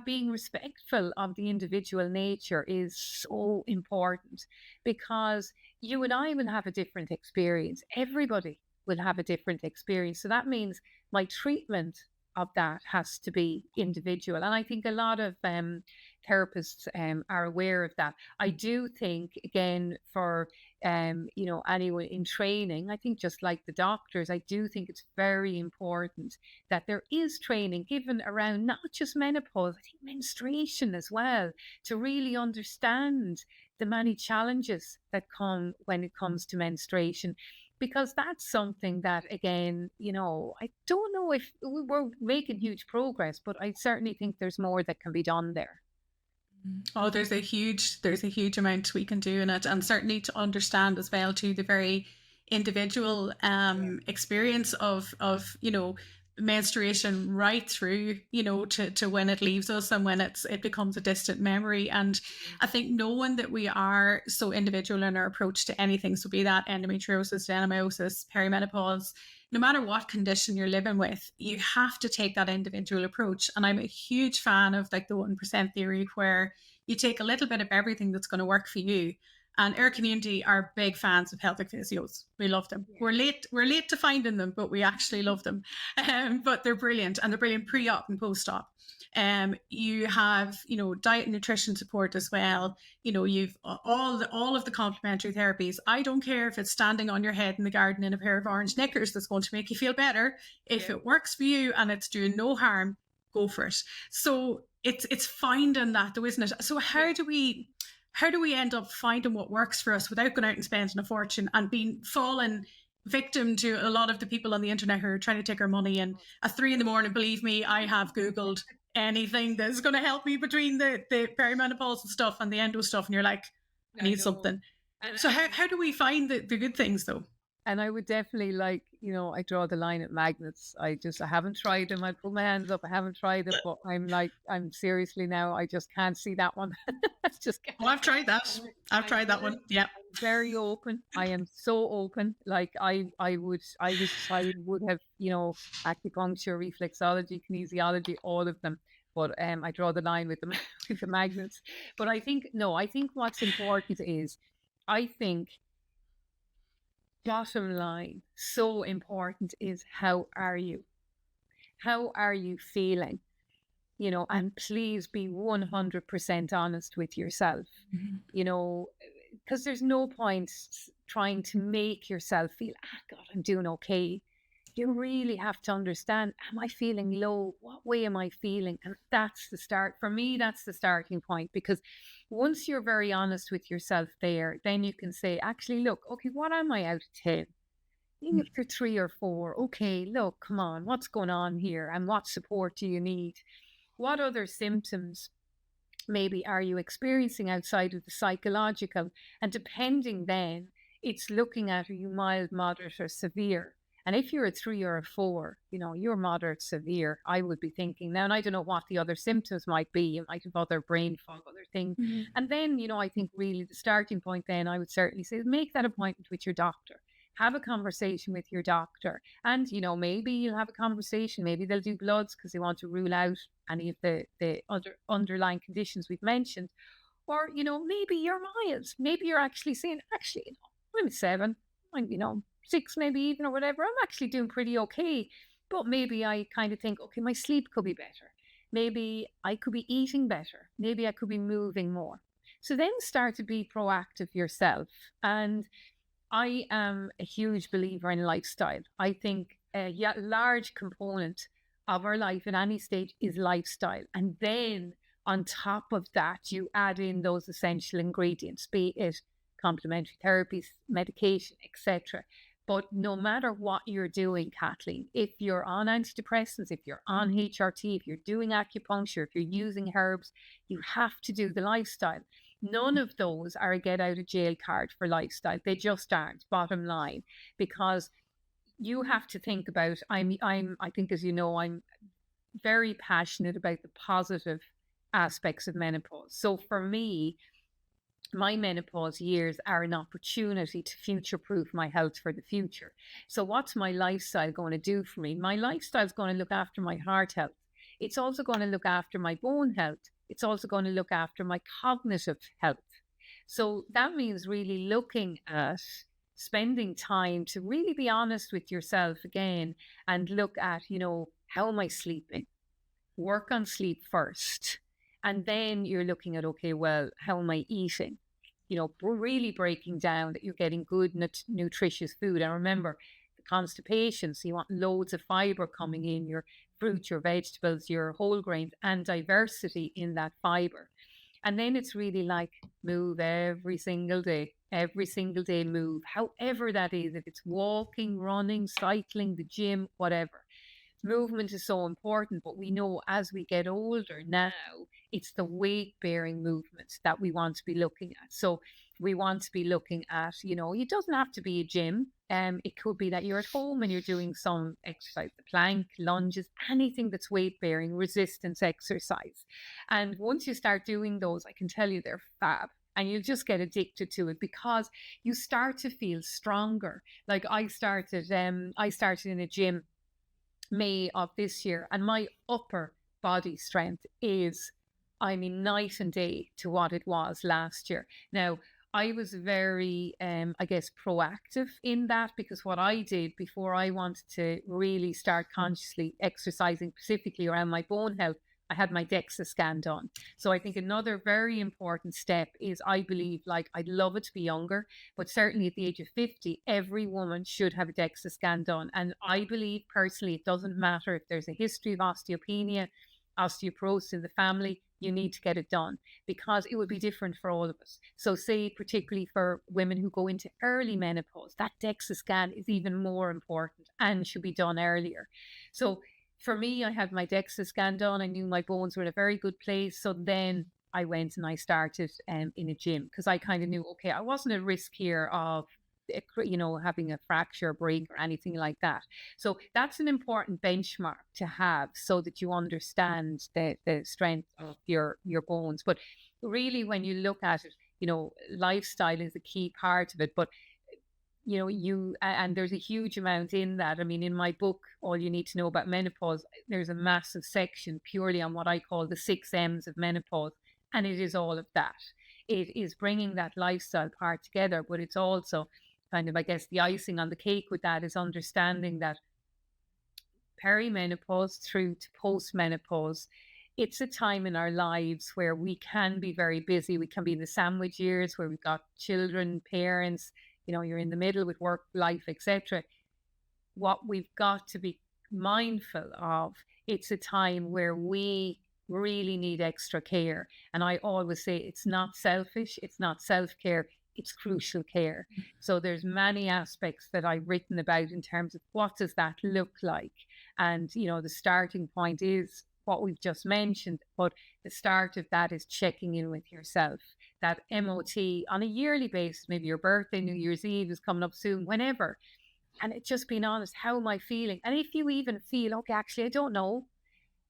being respectful of the individual nature is so important, because you and I will have a different experience. Everybody will have a different experience. So that means my treatment of that has to be individual. And I think a lot of therapists are aware of that. I do think, again, for anyone in training, I think just like the doctors, I do think it's very important that there is training given around not just menopause, I think menstruation as well, to really understand the many challenges that come when it comes to menstruation, because that's something that, again, I don't know if we're making huge progress, but I certainly think there's more that can be done there. Oh, there's a huge amount we can do in it, and certainly to understand as well to the very individual experience of menstruation right through to when it leaves us and when it becomes a distant memory. And I think knowing that we are so individual in our approach to anything, so be that endometriosis, adenomyosis, perimenopause, no matter what condition you're living with, you have to take that individual approach. And I'm a huge fan of like the 1% theory, where you take a little bit of everything that's going to work for you. And our community are big fans of pelvic physios. We love them. Yeah. We're late to finding them, but we actually love them. But they're brilliant, and they're brilliant pre-op and post-op. You have, diet and nutrition support as well. You've all of the complementary therapies. I don't care if it's standing on your head in the garden in a pair of orange knickers that's going to make you feel better. If it works for you and it's doing no harm, go for it. So it's finding that though, isn't it? So how do we end up finding what works for us without going out and spending a fortune and falling victim to a lot of the people on the internet who are trying to take our money? And at 3 a.m, believe me, I have Googled anything that's going to help me between the perimenopause stuff and the endo stuff, and you're like, I need something. So how do we find the good things though? And I would definitely like, I draw the line at magnets. I haven't tried them. I put my hands up. I haven't tried it, but I'm seriously now, I just can't see that one. That's just, Oh, I've tried that. I've I'm tried that one. very, Yeah. I'm very open. I am so open. Like I would have, acupuncture, reflexology, kinesiology, all of them. But I draw the line with them with the magnets. But I think no, I think what's important is, I think bottom line, so important is, how are you? How are you feeling? And please be 100% honest with yourself, Mhm. you know, because there's no point trying to make yourself feel, God, I'm doing okay. You really have to understand, am I feeling low? What way am I feeling? And that's the start. For me, that's the starting point, because once you're very honest with yourself there, then you can say, actually, look, okay, what am I out of 10? Even if you're 3 or 4, okay, look, come on, what's going on here? And what support do you need? What other symptoms maybe are you experiencing outside of the psychological? And depending then, it's looking at, are you mild, moderate, or severe? And if you're a 3 or a 4, you're moderate, severe, I would be thinking now, and I don't know what the other symptoms might be. You might have other brain fog, other things. Mhm. And then, I think really the starting point then, I would certainly say, make that appointment with your doctor. Have a conversation with your doctor. And, maybe you'll have a conversation. Maybe they'll do bloods because they want to rule out any of the other underlying conditions we've mentioned. Or, maybe you're mild. Maybe you're actually saying, actually, I'm a 7, I'm, 6 maybe even, or whatever. I'm actually doing pretty okay. But maybe I kind of think, okay, my sleep could be better. Maybe I could be eating better. Maybe I could be moving more. So then start to be proactive yourself. And I am a huge believer in lifestyle. I think a large component of our life at any stage is lifestyle. And then on top of that, you add in those essential ingredients, be it complementary therapies, medication, etc. But no matter what you're doing, Kathleen, if you're on antidepressants, if you're on HRT, if you're doing acupuncture, if you're using herbs, you have to do the lifestyle. None of those are a get out of jail card for lifestyle. They just aren't, bottom line, because you have to think about, I think, as you know, I'm very passionate about the positive aspects of menopause. So for me, my menopause years are an opportunity to future proof my health for the future. So, what's my lifestyle going to do for me? My lifestyle is going to look after my heart health. It's also going to look after my bone health. It's also going to look after my cognitive health. So, that means really looking at spending time to really be honest with yourself again and look at, how am I sleeping? Work on sleep first. And then you're looking at, okay, well, how am I eating? Really breaking down that you're getting good, nutritious food. And remember, the constipation, so you want loads of fiber coming in, your fruits, your vegetables, your whole grains, and diversity in that fiber. And then it's really like move every single day move, however that is, if it's walking, running, cycling, the gym, whatever. Movement is so important, but we know as we get older now, it's the weight bearing movements that we want to be looking at. So we want to be looking at, it doesn't have to be a gym. It could be that you're at home and you're doing some exercise, the plank, lunges, anything that's weight bearing, resistance exercise. And once you start doing those, I can tell you they're fab. And you'll just get addicted to it because you start to feel stronger. Like I started in a gym May of this year, and my upper body strength is, I mean, night and day to what it was last year. Now, I was very, I guess, proactive in that, because what I did before I wanted to really start consciously exercising, specifically around my bone health, I had my DEXA scan done. So I think another very important step is, I believe, like, I'd love it to be younger, but certainly at the age of 50, every woman should have a DEXA scan done. And I believe personally, it doesn't matter if there's a history of osteopenia, osteoporosis in the family, you need to get it done, because it would be different for all of us. So say particularly for women who go into early menopause, that DEXA scan is even more important and should be done earlier. So for me, I had my DEXA scan done. I knew my bones were in a very good place. So then I went and I started in a gym, because I kind of knew, okay, I wasn't at risk here of having a fracture, break, or anything like that. So that's an important benchmark to have, so that you understand the strength of your bones. But really, when you look at it, lifestyle is a key part of it. But and there's a huge amount in that. I mean, in my book, All You Need to Know About Menopause, there's a massive section purely on what I call the 6 M's of menopause. And it is all of that. It is bringing that lifestyle part together, but it's also kind of, I guess, the icing on the cake with that is understanding that perimenopause through to postmenopause, it's a time in our lives where we can be very busy. We can be in the sandwich years where we've got children, parents, you're in the middle with work, life, etc. What we've got to be mindful of, it's a time where we really need extra care. And I always say it's not selfish, it's not self-care, it's crucial care. So there's many aspects that I've written about in terms of what does that look like. And, the starting point is what we've just mentioned, but the start of that is checking in with yourself. That MOT on a yearly basis, maybe your birthday, New Year's Eve is coming up soon, whenever. And it's just being honest, how am I feeling? And if you even feel, okay, actually, I don't know,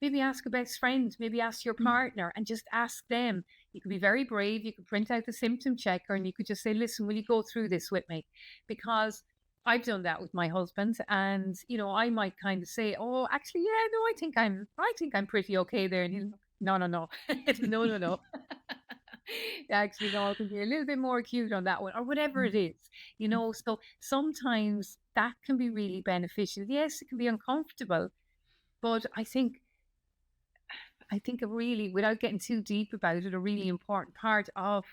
maybe ask a best friend, maybe ask your partner and just ask them. You could be very brave. You could print out the symptom checker and you could just say, listen, will you go through this with me? Because I've done that with my husband, and I might kind of say, oh, actually, yeah, no, I think I'm pretty okay there. And he's like, no, no, no, no, no, no. Actually, no, I think you're a little bit more acute on that one, or whatever it is, So sometimes that can be really beneficial. Yes, it can be uncomfortable, but I think a really, without getting too deep about it, a really important part of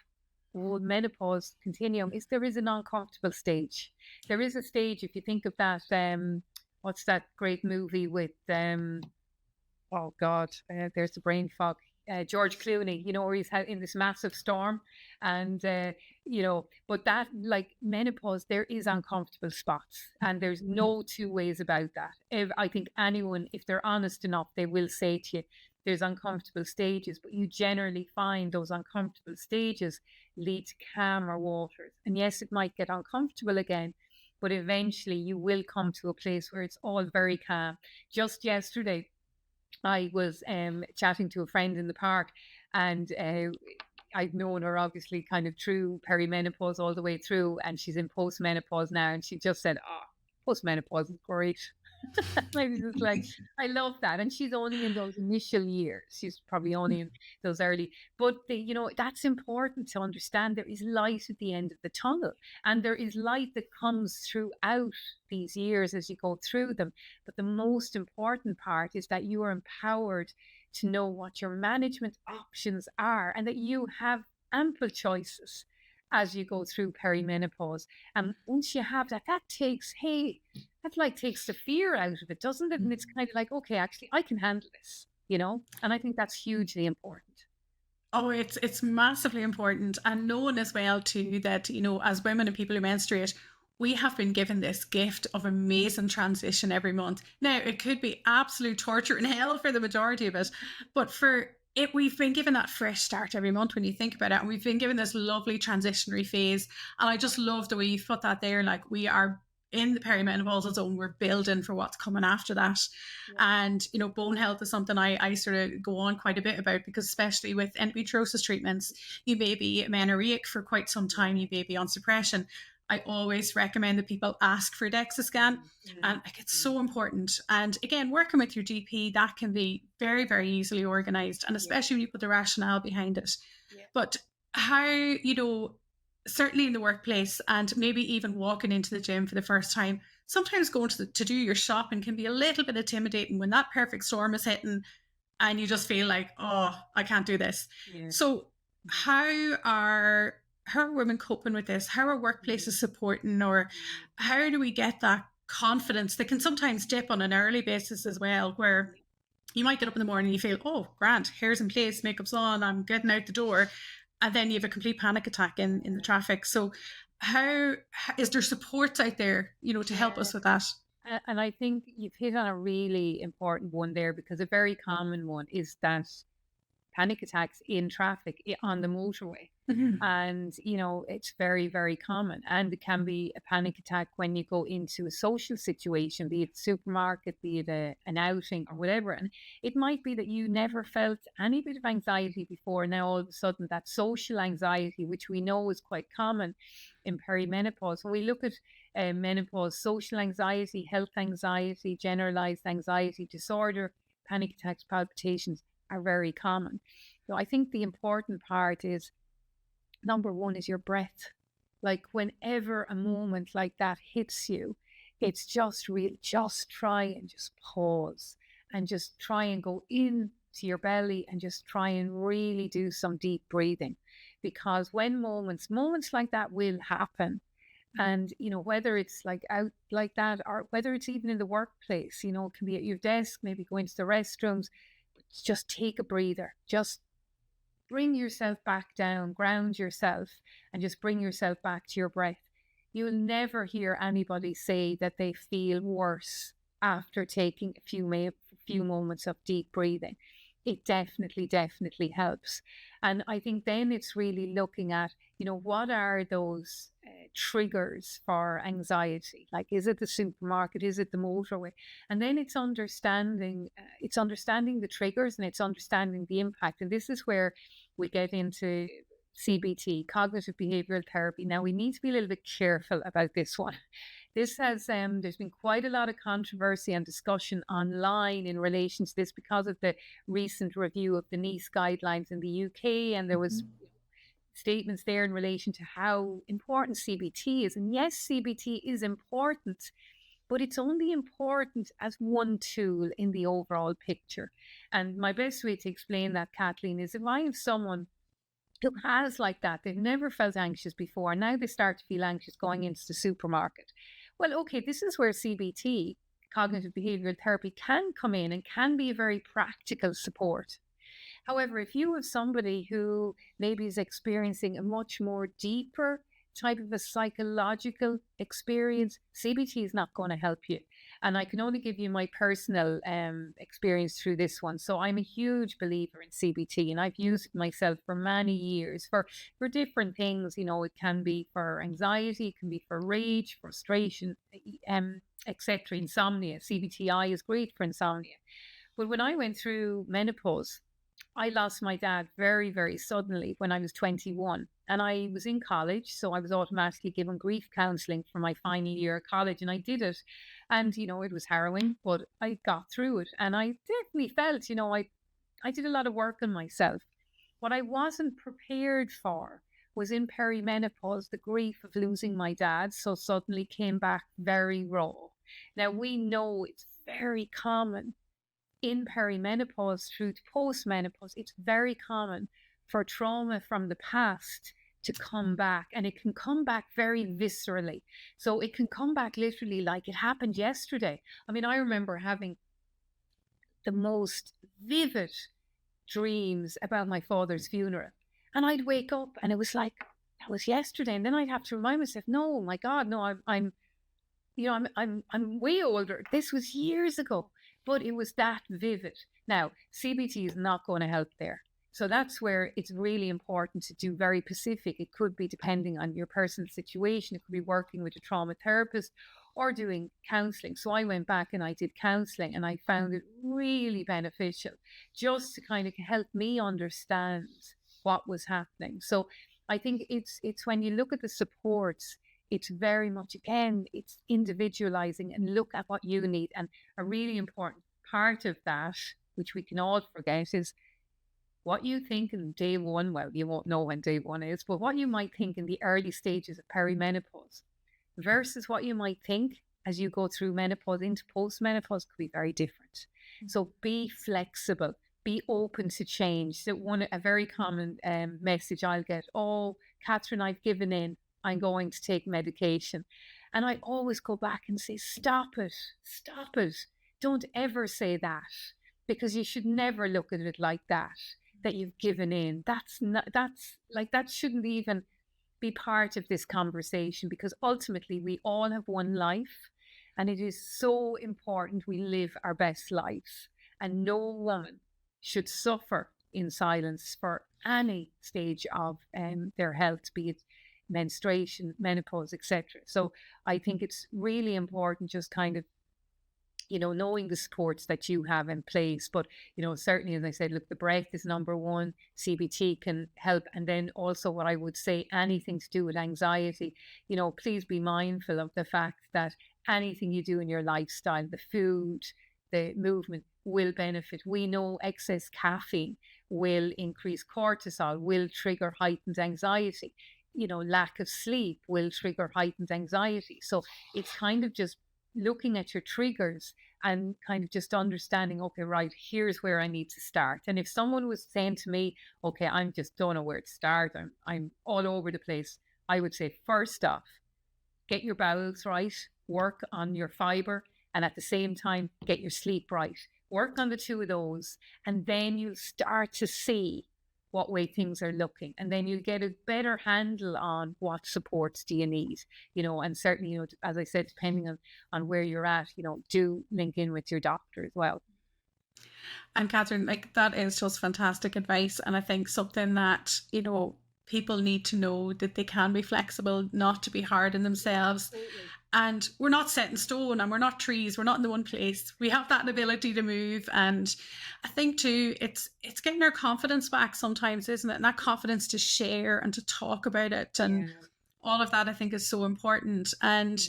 the whole menopause continuum is there is an uncomfortable stage. There is a stage, if you think of that, what's that great movie with, oh God, there's the brain fog. George Clooney, where he's in this massive storm, and but that, like menopause, there is uncomfortable spots, and there's no two ways about that. I think anyone, if they're honest enough, they will say to you, there's uncomfortable stages, but you generally find those uncomfortable stages lead to calmer waters. And yes, it might get uncomfortable again, but eventually you will come to a place where it's all very calm. Just yesterday, I was chatting to a friend in the park, and I've known her obviously kind of through perimenopause all the way through, and she's in postmenopause now, and she just said, "Oh, postmenopause is great." I was just like, I love that. And she's only in those initial years. She's probably only in those early. But, that's important to understand. There is light at the end of the tunnel. And there is light that comes throughout these years as you go through them. But the most important part is that you are empowered to know what your management options are and that you have ample choices as you go through perimenopause. And once you have that, that takes the fear out of it, doesn't it? And it's kind of like, okay, actually, I can handle this, And I think that's hugely important. Oh, it's massively important, and knowing as well too that as women and people who menstruate, we have been given this gift of amazing transition every month. Now it could be absolute torture and hell for the majority of it, but for it, we've been given that fresh start every month when you think about it, and we've been given this lovely transitionary phase. And I just love the way you put that there. Like, we are in the perimenopausal zone, we're building for what's coming after that. Yeah. And bone health is something I sort of go on quite a bit about, because especially with endometriosis treatments, you may be amenorrheic for quite some time, you may be on suppression. I always recommend that people ask for a DEXA scan, and it's so important. And again, working with your GP, that can be very, very easily organized, and especially when you put the rationale behind it. But how, certainly in the workplace, and maybe even walking into the gym for the first time, sometimes going to do your shopping can be a little bit intimidating when that perfect storm is hitting and you just feel like, oh, I can't do this. So how are women coping with this? How are workplaces supporting, or how do we get that confidence that can sometimes dip on an early basis as well, where you might get up in the morning and you feel, oh, grand, hair's in place, makeup's on, I'm getting out the door, and then you have a complete panic attack in the traffic. So how is there support out there, to help us with that? And I think you've hit on a really important one there, because a very common one is that panic attacks in traffic on the motorway. Mhm. And, it's very, very common. And it can be a panic attack when you go into a social situation, be it supermarket, be it an outing or whatever. And it might be that you never felt any bit of anxiety before. Now, all of a sudden, that social anxiety, which we know is quite common in perimenopause. When we look at menopause, social anxiety, health anxiety, generalized anxiety disorder, panic attacks, palpitations are very common. So I think the important part is number one is your breath. Like whenever a moment like that hits you, it's just real. Just try and just pause and just try and go into your belly and just try and really do some deep breathing. Because when moments like that will happen, and whether it's like out like that or whether it's even in the workplace, it can be at your desk, maybe go into the restrooms, just take a breather, just bring yourself back down, ground yourself, and just bring yourself back to your breath. You'll never hear anybody say that they feel worse after taking a few moments of deep breathing. It definitely, definitely helps. And I think then it's really looking at, what are those triggers for anxiety? Like, is it the supermarket? Is it the motorway? And then it's understanding the triggers and it's understanding the impact. And this is where we get into CBT, cognitive behavioral therapy. Now, we need to be a little bit careful about this one. There's been quite a lot of controversy and discussion online in relation to this because of the recent review of the NICE guidelines in the UK. And there was statements there in relation to how important CBT is. And yes, CBT is important, but it's only important as one tool in the overall picture. And my best way to explain that, Kathleen, is if I have someone who has like that, they've never felt anxious before, now they start to feel anxious going into the supermarket. Well, okay, this is where CBT, cognitive behavioral therapy, can come in and can be a very practical support. However, if you have somebody who maybe is experiencing a much more deeper type of a psychological experience, CBT is not going to help you. And I can only give you my personal experience through this one. So I'm a huge believer in CBT, and I've used it myself for many years for different things. It can be for anxiety, it can be for rage, frustration, etc. Insomnia. CBTI is great for insomnia. But when I went through menopause, I lost my dad very, very suddenly when I was 21. And I was in college, so I was automatically given grief counseling for my final year of college, and I did it. And, it was harrowing, but I got through it. And I definitely felt, I did a lot of work on myself. What I wasn't prepared for was in perimenopause, the grief of losing my dad so suddenly came back very raw. Now, we know it's very common in perimenopause through to postmenopause, it's very common for trauma from the past to come back, and it can come back very viscerally. So it can come back literally like it happened yesterday. I mean, I remember having the most vivid dreams about my father's funeral, and I'd wake up and it was like that was yesterday, and then I'd have to remind myself, no, my God, no, I'm way older. This was years ago, but it was that vivid. Now, CBT is not going to help there. So that's where it's really important to do very specific. It could be depending on your personal situation. It could be working with a trauma therapist or doing counseling. So I went back and I did counseling, and I found it really beneficial just to kind of help me understand what was happening. So I think it's when you look at the supports, it's very much, again, it's individualizing and look at what you need. And a really important part of that, which we can all forget, is what you think in day one. Well, you won't know when day one is, but what you might think in the early stages of perimenopause versus what you might think as you go through menopause into postmenopause could be very different. So be flexible, be open to change. So a very common message I'll get, oh, Catherine, I've given in, I'm going to take medication. And I always go back and say, stop it, stop it. Don't ever say that, because you should never look at it like that you've given in. That shouldn't even be part of this conversation, because ultimately we all have one life, and it is so important we live our best lives, and no woman should suffer in silence for any stage of their health, be it menstruation, menopause, etc. So I think it's really important just kind of, knowing the supports that you have in place. But, certainly, as I said, look, the breath is number one. CBT can help. And then also what I would say, anything to do with anxiety, please be mindful of the fact that anything you do in your lifestyle, the food, the movement will benefit. We know excess caffeine will increase cortisol, will trigger heightened anxiety. Lack of sleep will trigger heightened anxiety. So it's kind of just looking at your triggers and kind of just understanding, okay, right, here's where I need to start. And if someone was saying to me, okay, I'm just don't know where to start, I'm all over the place, I would say, first off, get your bowels right, work on your fiber, and at the same time, get your sleep right. Work on the two of those, and then you'll start to see what way things are looking. And then you'll get a better handle on what supports do you need, and certainly, as I said, depending on where you're at, do link in with your doctor as well. And Catherine, like that is just fantastic advice. And I think something that, people need to know that they can be flexible, not to be hard on themselves. Absolutely. And we're not set in stone and we're not trees. We're not in the one place. We have that ability to move. And I think too, it's getting our confidence back sometimes, isn't it? And that confidence to share and to talk about it. And Yeah. all of that I think is so important. And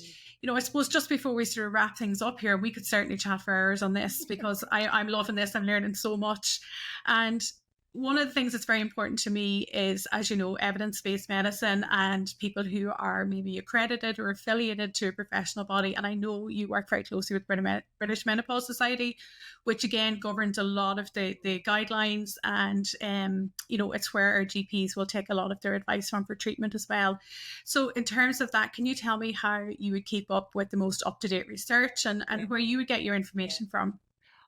I suppose just before we sort of wrap things up here, we could certainly chat for hours on this because I'm loving this. I'm learning so much. And one of the things that's very important to me is, as you know, evidence-based medicine and people who are maybe accredited or affiliated to a professional body. And I know you work very closely with British Menopause Society, which again governs a lot of the guidelines. And, it's where our GPs will take a lot of their advice from for treatment as well. So in terms of that, can you tell me how you would keep up with the most up-to-date research and where you would get your information from?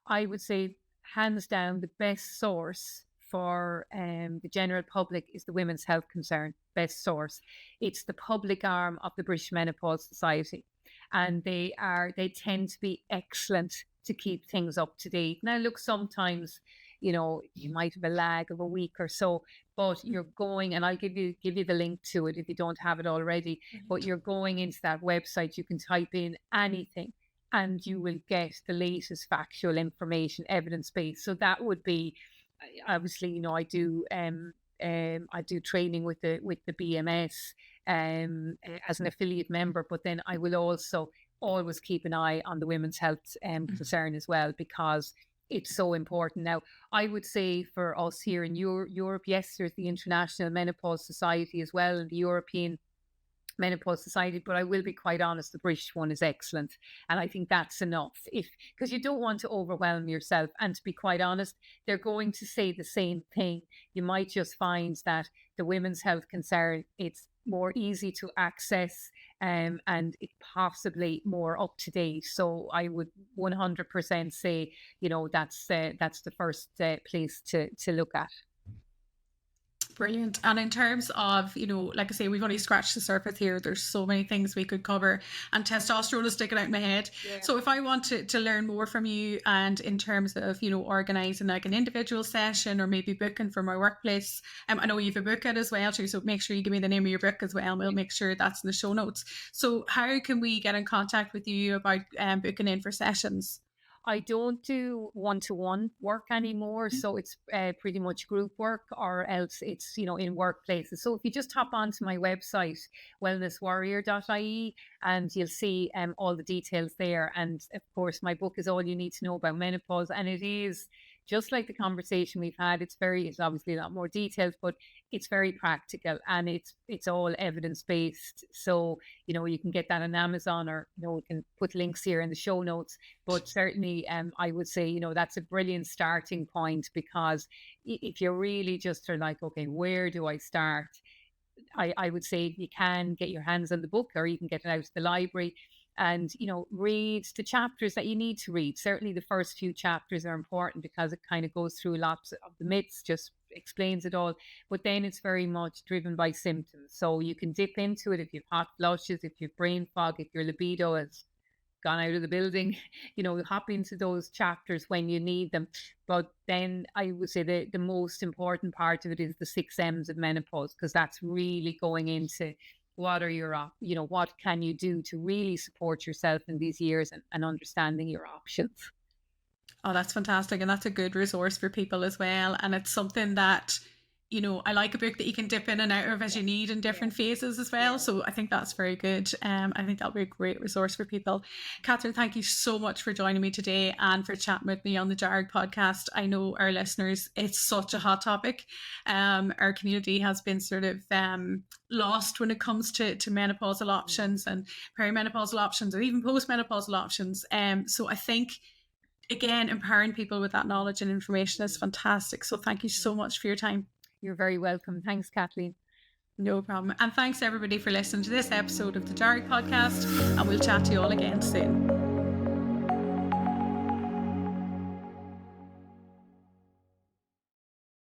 I would say, hands down, the best source for the general public is the Women's Health Concern. Best source. It's the public arm of the British Menopause Society, and they tend to be excellent to keep things up to date. Now, look, sometimes you might have a lag of a week or so, but you're going, and I'll give you the link to it if you don't have it already. But you're going into that website, you can type in anything and you will get the latest factual information, evidence based. So that would be, obviously, I do training with the BMS as an affiliate member, but then I will also always keep an eye on the Women's Health Concern as well, because it's so important. Now, I would say for us here in Europe, yes, there's the International Menopause Society as well, and the European Menopause Society, but I will be quite honest, the British one is excellent. And I think that's enough, because you don't want to overwhelm yourself. And to be quite honest, they're going to say the same thing. You might just find that the Women's Health Concern, it's more easy to access, and it possibly more up to date. So I would 100% say, that's the first place to look at. Brilliant. And in terms of, like I say, we've only scratched the surface here. There's so many things we could cover, and testosterone is sticking out in my head. Yeah. So if I want to learn more from you, and in terms of, organizing like an individual session or maybe booking for my workplace, I know you have a book out as well too. So make sure you give me the name of your book as well. We'll make sure that's in the show notes. So how can we get in contact with you about booking in for sessions? I don't do one-to-one work anymore. So it's pretty much group work, or else it's, in workplaces. So if you just hop onto my website, wellnesswarrior.ie, and you'll see all the details there. And of course, my book is All You Need to Know About Menopause. And it is just like the conversation we've had. It's obviously a lot more detailed, but it's very practical, and it's all evidence-based. So, you can get that on Amazon, or, we can put links here in the show notes. But certainly, I would say, that's a brilliant starting point, because if you really just are like, okay, where do I start? I would say you can get your hands on the book, or you can get it out to the library and, read the chapters that you need to read. Certainly the first few chapters are important, because it kind of goes through lots of the myths, just explains it all. But then it's very much driven by symptoms. So you can dip into it if you've hot flushes, if you've brain fog, if your libido has gone out of the building, hop into those chapters when you need them. But then I would say the most important part of it is the 6 M's of menopause, because that's really going into what are your, what can you do to really support yourself in these years, and understanding your options. Oh, that's fantastic. And that's a good resource for people as well. And it's something that, I like a book that you can dip in and out of as you need in different phases as well. So I think that's very good. I think that'll be a great resource for people. Catherine, thank you so much for joining me today and for chatting with me on the JARG podcast. I know our listeners, it's such a hot topic. Our community has been sort of lost when it comes to menopausal options and perimenopausal options, or even postmenopausal options. So I think, again, empowering people with that knowledge and information is fantastic. So thank you so much for your time. You're very welcome. Thanks, Kathleen. No problem. And thanks everybody for listening to this episode of the JARG podcast, and we'll chat to you all again soon.